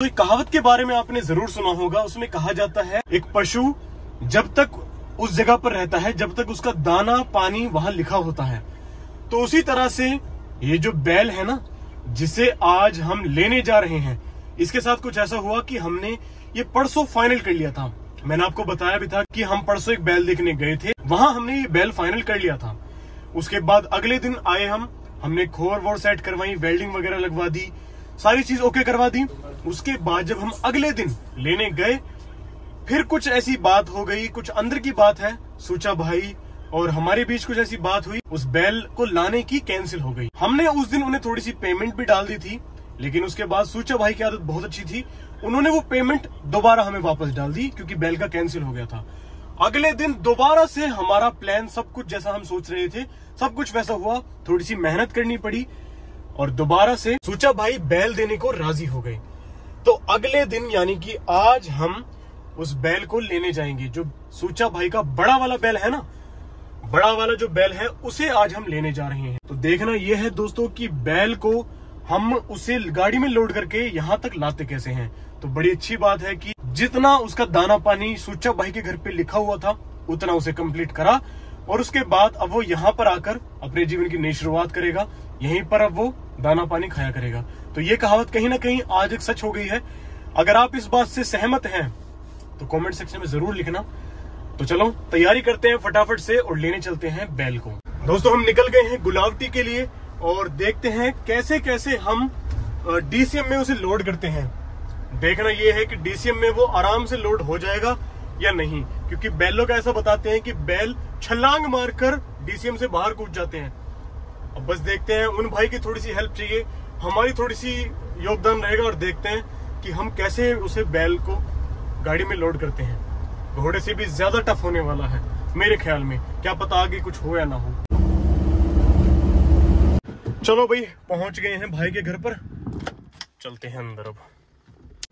तो एक कहावत के बारे में आपने जरूर सुना होगा। उसमें कहा जाता है एक पशु जब तक उस जगह पर रहता है जब तक उसका दाना पानी वहां लिखा होता है। तो उसी तरह से ये जो बैल है ना, जिसे आज हम लेने जा रहे हैं, इसके साथ कुछ ऐसा हुआ कि हमने ये परसों फाइनल कर लिया था। मैंने आपको बताया भी था कि हम परसों एक बैल देखने गए थे, वहां हमने ये बैल फाइनल कर लिया था। उसके बाद अगले दिन आए हमने खोर वोर सेट करवाई, वेल्डिंग वगैरह लगवा दी, सारी चीज ओके करवा दी। उसके बाद जब हम अगले दिन लेने गए, फिर कुछ ऐसी बात हो गई, कुछ अंदर की बात है, सूचा भाई और हमारे बीच कुछ ऐसी बात हुई, उस बैल को लाने की कैंसिल हो गई। हमने उस दिन उन्हें थोड़ी सी पेमेंट भी डाल दी थी, लेकिन उसके बाद सूचा भाई की आदत बहुत अच्छी थी, उन्होंने वो पेमेंट दोबारा हमें वापस डाल दी क्योंकि बैल का कैंसिल हो गया था। अगले दिन दोबारा से हमारा प्लान, सब कुछ जैसा हम सोच रहे थे सब कुछ वैसा हुआ। थोड़ी सी मेहनत करनी पड़ी और दोबारा से सूचा भाई बैल देने को राजी हो गए। तो अगले दिन यानी कि आज हम उस बैल को लेने जाएंगे। जो सूचा भाई का बड़ा वाला बैल है ना, बड़ा वाला जो बैल है उसे आज हम लेने जा रहे हैं। तो देखना ये है दोस्तों कि बैल को हम उसे गाड़ी में लोड करके यहाँ तक लाते कैसे हैं। तो बड़ी अच्छी बात है कि जितना उसका दाना पानी सूचा भाई के घर पे लिखा हुआ था उतना उसे कंप्लीट करा, और उसके बाद अब वो यहाँ पर आकर अपने जीवन की नई शुरुआत करेगा। यहीं पर अब वो दाना पानी खाया करेगा। तो ये कहावत कहीं ना कहीं आज एक सच हो गई है। अगर आप इस बात से सहमत हैं तो कमेंट सेक्शन में जरूर लिखना। तो चलो तैयारी करते हैं फटाफट से और लेने चलते हैं बैल को। दोस्तों हम निकल गए हैं गुलावटी के लिए और देखते हैं कैसे कैसे हम डीसीएम में उसे लोड करते हैं। देखना यह है कि डीसीएम में वो आराम से लोड हो जाएगा या नहीं, क्योंकि बैलों का ऐसा बताते हैं कि बैल छलांग मारकर डीसीएम से बाहर कूद जाते हैं। अब बस देखते हैं, उन भाई की थोड़ी सी हेल्प चाहिए, हमारी थोड़ी सी योगदान रहेगा और देखते हैं कि हम कैसे उसे बैल को गाड़ी में लोड करते हैं। घोड़े से भी ज्यादा टफ होने वाला है मेरे ख्याल में, क्या पता आगे कुछ हो या ना हो। चलो भाई पहुंच गए हैं भाई के घर पर, चलते हैं अंदर। अब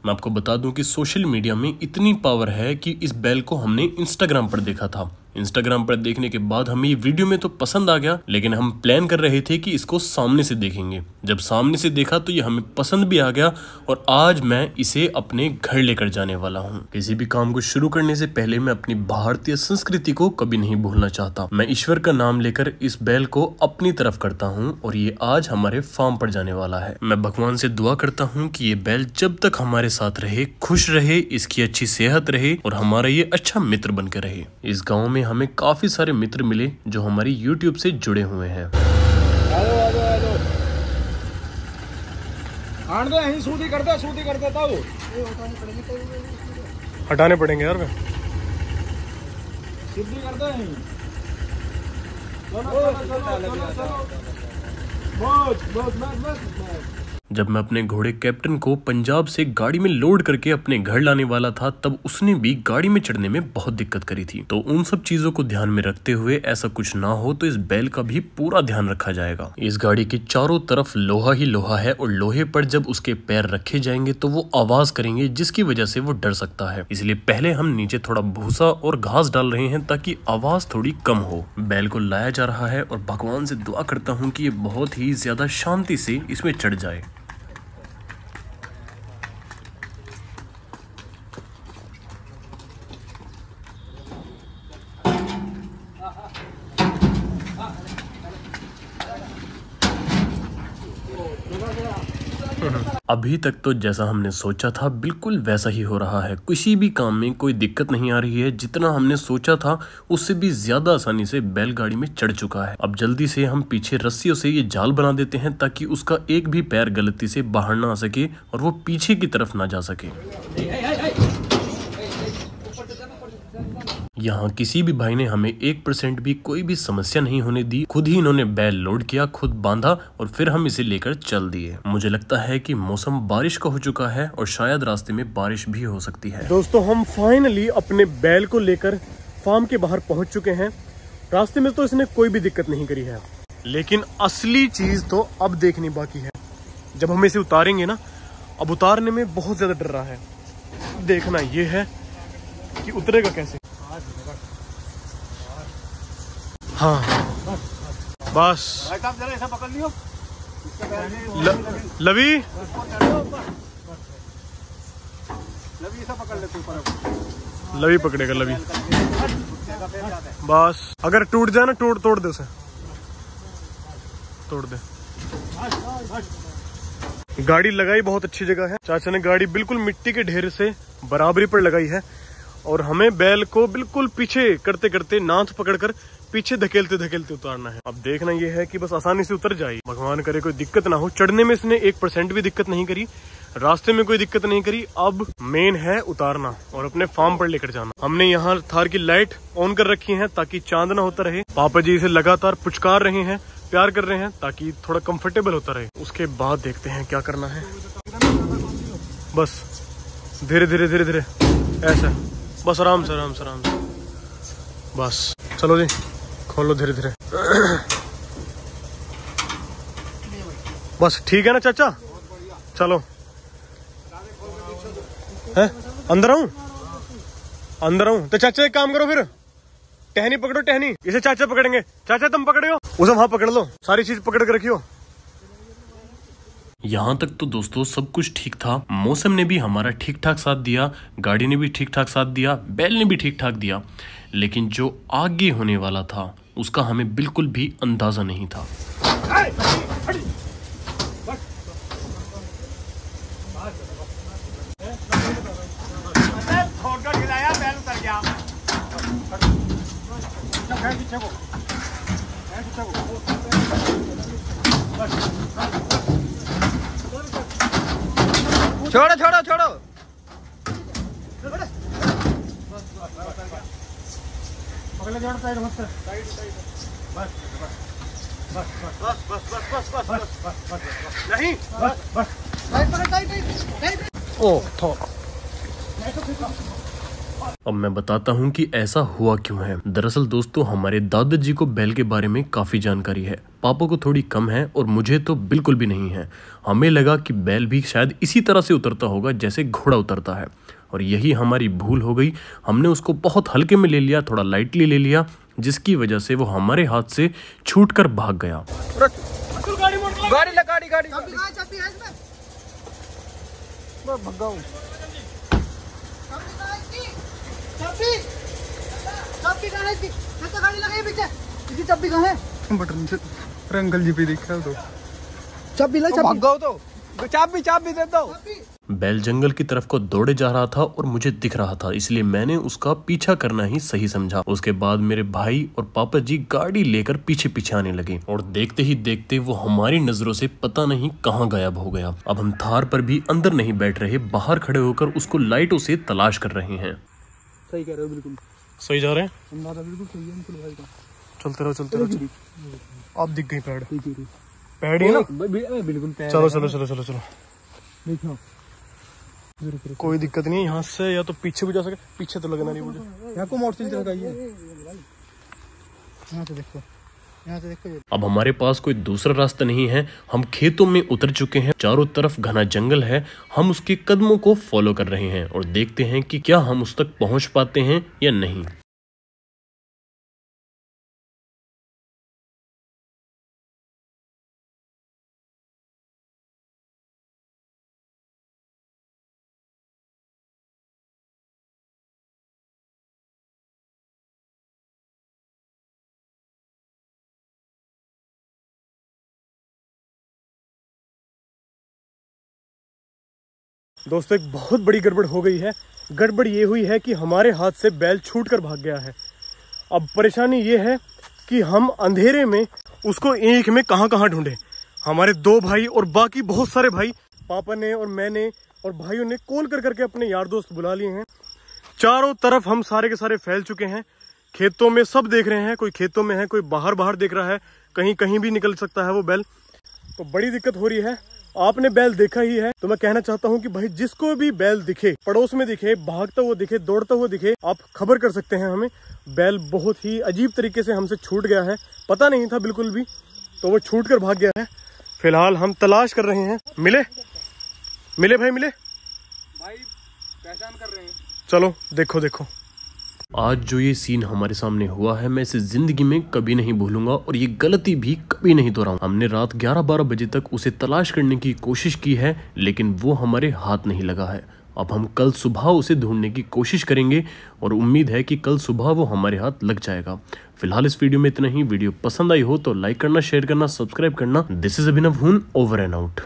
मैं आपको बता दूं कि सोशल मीडिया में इतनी पावर है कि इस बैल को हमने इंस्टाग्राम पर देखा था। इंस्टाग्राम पर देखने के बाद हमें ये वीडियो में तो पसंद आ गया, लेकिन हम प्लान कर रहे थे कि इसको सामने से देखेंगे। जब सामने से देखा तो ये हमें पसंद भी आ गया और आज मैं इसे अपने घर लेकर जाने वाला हूँ। किसी भी काम को शुरू करने से पहले मैं अपनी भारतीय संस्कृति को कभी नहीं भूलना चाहता। मैं ईश्वर का नाम लेकर इस बैल को अपनी तरफ करता हूँ और ये आज हमारे फार्म पर जाने वाला है। मैं भगवान से दुआ करता हूँ कि ये बैल जब तक हमारे साथ रहे, खुश रहे, इसकी अच्छी सेहत रहे और हमारा ये अच्छा मित्र बनकर रहे। इस गाँव में हमें काफी सारे मित्र मिले जो हमारी YouTube से जुड़े हुए हैं। हटाने पड़ेंगे यार। जब मैं अपने घोड़े कैप्टन को पंजाब से गाड़ी में लोड करके अपने घर लाने वाला था, तब उसने भी गाड़ी में चढ़ने में बहुत दिक्कत करी थी। तो उन सब चीजों को ध्यान में रखते हुए ऐसा कुछ ना हो तो इस बैल का भी पूरा ध्यान रखा जाएगा। इस गाड़ी के चारों तरफ लोहा ही लोहा है और लोहे पर जब उसके पैर रखे जाएंगे तो वो आवाज करेंगे, जिसकी वजह से वो डर सकता है। इसलिए पहले हम नीचे थोड़ा भूसा और घास डाल रहे हैं ताकि आवाज थोड़ी कम हो। बैल को लाया जा रहा है और भगवान से दुआ करता हूँ कि ये बहुत ही ज्यादा शांति से इसमें चढ़ जाए। अभी तक तो जैसा हमने सोचा था बिल्कुल वैसा ही हो रहा है। किसी भी काम में कोई दिक्कत नहीं आ रही है। जितना हमने सोचा था उससे भी ज्यादा आसानी से बैलगाड़ी में चढ़ चुका है। अब जल्दी से हम पीछे रस्सियों से ये जाल बना देते हैं ताकि उसका एक भी पैर गलती से बाहर ना आ सके और वो पीछे की तरफ ना जा सके। यहाँ किसी भी भाई ने हमें 1% भी कोई भी समस्या नहीं होने दी। खुद ही इन्होंने बैल लोड किया, खुद बांधा और फिर हम इसे लेकर चल दिए। मुझे लगता है कि मौसम बारिश का हो चुका है और शायद रास्ते में बारिश भी हो सकती है। दोस्तों हम फाइनली अपने बैल को लेकर फार्म के बाहर पहुंच चुके हैं। रास्ते में तो इसने कोई भी दिक्कत नहीं करी है, लेकिन असली चीज तो अब देखनी बाकी है। जब हम इसे उतारेंगे ना, अब उतारने में बहुत ज्यादा डर रहा है। देखना ये है कि उतरेगा कैसे। हाँ बस ऐसा पकड़ लियो। लवी लवी पकड़ेगा, लवी। बस अगर टूट जाए ना, तोड़ दे उसे, तोड़ दे। गाड़ी लगाई बहुत अच्छी जगह है। चाचा ने गाड़ी बिल्कुल मिट्टी के ढेर से बराबरी पर लगाई है और हमें बैल को बिल्कुल पीछे करते करते नाथ पकड़कर पीछे धकेलते धकेलते उतारना है। अब देखना यह है कि बस आसानी से उतर जाए, भगवान करे कोई दिक्कत ना हो। चढ़ने में इसने 1% भी दिक्कत नहीं करी, रास्ते में कोई दिक्कत नहीं करी। अब मेन है उतारना और अपने फार्म पर लेकर जाना। हमने यहाँ थार की लाइट ऑन कर रखी है ताकि चांद ना होता रहे। पापा जी इसे लगातार पुचकार रहे हैं, प्यार कर रहे हैं ताकि थोड़ा कंफर्टेबल होता रहे। उसके बाद देखते हैं क्या करना है। बस धीरे धीरे धीरे धीरे ऐसा, बस आराम से आराम से आराम से। बस चलो जी, खोलो धीरे धीरे। बस ठीक है ना चाचा, चलो। है अंदर आऊं, अंदर आऊं तो चाचा एक काम करो फिर, टहनी पकड़ो, टहनी। इसे चाचा पकड़ेंगे। चाचा तुम पकड़े हो, उसे वहां पकड़ लो, सारी चीज पकड़ के रखियो। यहाँ तक तो दोस्तों सब कुछ ठीक था। मौसम ने भी हमारा ठीक ठाक साथ दिया, गाड़ी ने भी ठीक ठाक साथ दिया, बैल ने भी ठीक ठाक दिया, लेकिन जो आगे होने वाला था उसका हमें बिल्कुल भी अंदाजा नहीं था। छोड़ो छोड़ो छोड़ो। नहीं अब मैं बताता हूँ कि ऐसा हुआ क्यों है। दरअसल दोस्तों हमारे दादाजी को बैल के बारे में काफी जानकारी है, पापा को थोड़ी कम है और मुझे तो बिल्कुल भी नहीं है। हमें लगा कि बैल भी शायद इसी तरह से उतरता होगा जैसे घोड़ा उतरता है, और यही हमारी भूल हो गई। हमने उसको बहुत हल्के में ले लिया, थोड़ा लाइटली ले लिया, जिसकी वजह से वो हमारे हाथ से छूटकर भाग गया। गाड़ी लगा, गाड़ी चाबी कहाँ है? बटन से अंकल जी पे देखा तो चाबी ला, चाबी दे दो। बैल जंगल की तरफ को दौड़े जा रहा था और मुझे दिख रहा था, इसलिए मैंने उसका पीछा करना ही सही समझा। उसके बाद मेरे भाई और पापा जी गाड़ी लेकर पीछे पीछे आने लगे और देखते ही देखते वो हमारी नजरों से पता नहीं कहां गायब हो गया। अब हम थार पर भी अंदर नहीं बैठ रहे, बाहर खड़े होकर उसको लाइटों से तलाश कर रहे हैं। सही कह रहे हो, बिल्कुल सही जा रहे हैं, बिल्कुल सही है अंकल भाई का। चलते रहो चलते रहो। अब दिख गई पैड, पैड ही ना, बिल्कुल। चलो चलो चलो चलो चलो, देखो कोई दिक्कत नहीं है। यहाँ से या तो पीछे भी जा सके, पीछे तो लगना नहीं मुझे। यहाँ को मोटरसाइकिल लगाइए, यहाँ से देखो, यहाँ से देखो। अब हमारे पास कोई दूसरा रास्ता नहीं है, हम खेतों में उतर चुके हैं, चारों तरफ घना जंगल है। हम उसके कदमों को फॉलो कर रहे हैं और देखते हैं कि क्या हम उस तक पहुंच पाते हैं या नहीं। दोस्तों एक बहुत बड़ी गड़बड़ हो गई है। गड़बड़ ये हुई है कि हमारे हाथ से बैल छूट कर भाग गया है। अब परेशानी ये है कि हम अंधेरे में उसको एक में कहां कहां ढूंढे। हमारे 2 भाई और बाकी बहुत सारे भाई, पापा ने और मैंने और भाइयों ने कॉल कर करके अपने यार दोस्त बुला लिए हैं। चारों तरफ हम सारे के सारे फैल चुके हैं, खेतों में सब देख रहे हैं। कोई खेतों में है, कोई बाहर बाहर देख रहा है, कहीं कहीं भी निकल सकता है वो बैल। तो बड़ी दिक्कत हो रही है। आपने बैल देखा ही है, तो मैं कहना चाहता हूं कि भाई जिसको भी बैल दिखे, पड़ोस में दिखे, भागता हुआ दिखे, दौड़ता हुआ दिखे, आप खबर कर सकते हैं हमें। बैल बहुत ही अजीब तरीके से हमसे छूट गया है, पता नहीं था बिल्कुल भी, तो वो छूट कर भाग गया है। फिलहाल हम तलाश कर रहे हैं। मिले भाई, मिले भाई, पहचान कर रहे हैं। चलो देखो देखो। आज जो ये सीन हमारे सामने हुआ है, मैं इसे जिंदगी में कभी नहीं भूलूंगा और ये गलती भी कभी नहीं दोहराऊंगा। हमने रात 11-12 बजे तक उसे तलाश करने की कोशिश की है, लेकिन वो हमारे हाथ नहीं लगा है। अब हम कल सुबह उसे ढूंढने की कोशिश करेंगे और उम्मीद है कि कल सुबह वो हमारे हाथ लग जाएगा। फिलहाल इस वीडियो में इतना ही। वीडियो पसंद आई हो तो लाइक करना, शेयर करना, सब्सक्राइब करना। दिस इज अभिनव हून, ओवर एंड आउट।